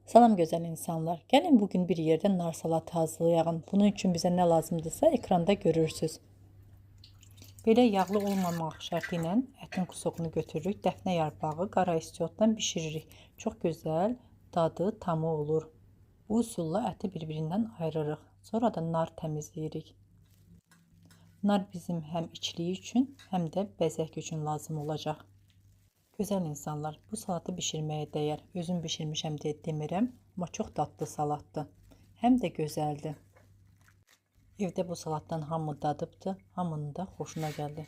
Salam gözəl insanlar. Gəlin bugün bir yerdə nar salatı hazırlayalım. Bunun üçün bizə nə lazımdırsa ekranda görürsüz. Belə yağlı olmamaq şərti ilə ətin kusogunu götürürük. Dəfnə yarpağı, qara istiotdan bişiririk. Çox gözəl dadı, tamı olur. Bu üsulla əti bir-birindən ayırırıq. Sonra da nar təmizləyirik. Nar bizim həm içliyi üçün, həm də bəzək üçün lazım olacaq. Gözəl insanlar, bu salatı bişirməyə dəyər. Özüm bişirmişəm deyə demirəm, amma çox dadlı salatdır. Həm də gözəldir. Evdə bu salatdan hamı dadıbdır, hamının da xoşuna gəldi.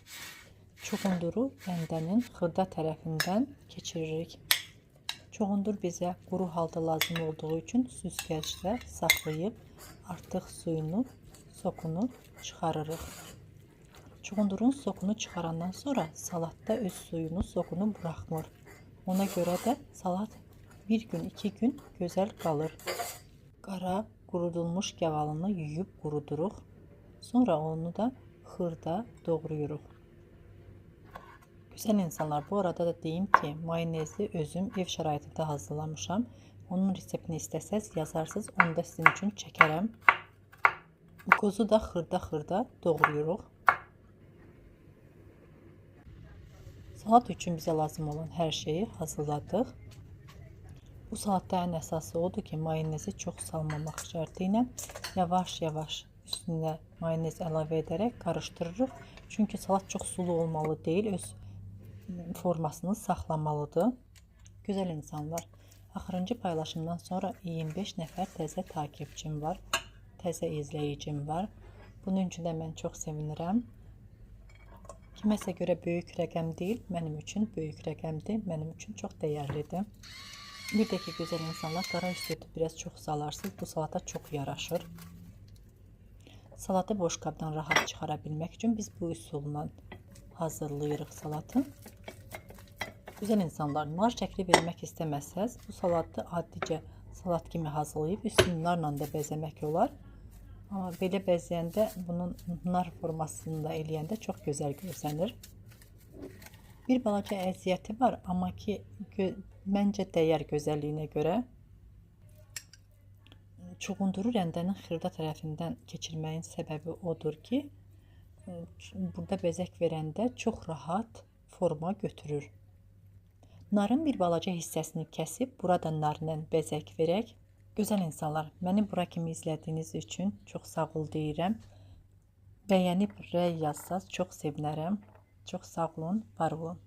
Çoxunduru bəndənin xırda tərəfindən keçiririk. Çoxundur bizə quru halda lazım olduğu üçün süzgəcdə saxlayıb artıq suyunu, sokunu çıxarırıq. Çoxundurun sokunu çıxarandan sonra salatda öz suyunu, sokunu buraxmır. Ona görə də salat bir gün, 2 gün gözəl qalır. Qara, qurudulmuş gavalını yuyub quruduruq. Sonra onu da xırda doğrayırıq. Gözəl insanlar, bu arada da deyim ki, mayonezi özüm ev şəraitində hazırlamışam. Onun reseptini istəsəz yazarsınız, onu da sizin üçün çəkərəm. Qozu da xırda doğrayırıq. Salat üçün bizə lazım olan hər şeyi hazırladıq. Bu salatda ən əsası odur ki, mayonezi çox salmamaq şərti ilə yavaş-yavaş üstünə mayonez əlavə edərək qarışdırırıq. Çünki salat çox sulu olmalı deyil, öz formasını saxlamalıdır. Gözəl insanlar, axırıncı paylaşımdan sonra 25 nəfər təzə takipçim var, təzə izləyicim var. Bunun üçün də mən çox sevinirəm. Kiməsə görə böyük rəqəm deyil, mənim üçün böyük rəqəmdir, mənim üçün çox dəyərlidir. Bir də ki, gözəl insanlar, qara istiyotu biraz çox salarsınız, bu salata çox yaraşır. Salatı boşqabdan rahat çıxara bilmək üçün biz bu üsulla hazırlayırıq salatı. Gözəl insanlar, nar şəkli vermək istəməsəz, bu salatı adicə salat kimi hazırlayıb üstünü narla da bəzəmək olar. Amma belə bəzəyəndə bunun nar formasında eləyəndə çox gözəl görsənir. Bir balaca əziyyəti var, amma ki məncə dəyər gözəlliyinə görə. Çoxunduru rəndənin xırda tərəfindən keçirməyin səbəbi odur ki, burada bəzək verəndə çox rahat forma götürür. Narın bir balaca hissəsini kəsib burada narla bəzək verək. Gözəl insanlar, məni bura kimi izlədiyiniz üçün çox sağ ol deyirəm. Bəyənib rəy yazsaz çox sevinərəm. Çox sağ olun, var olun.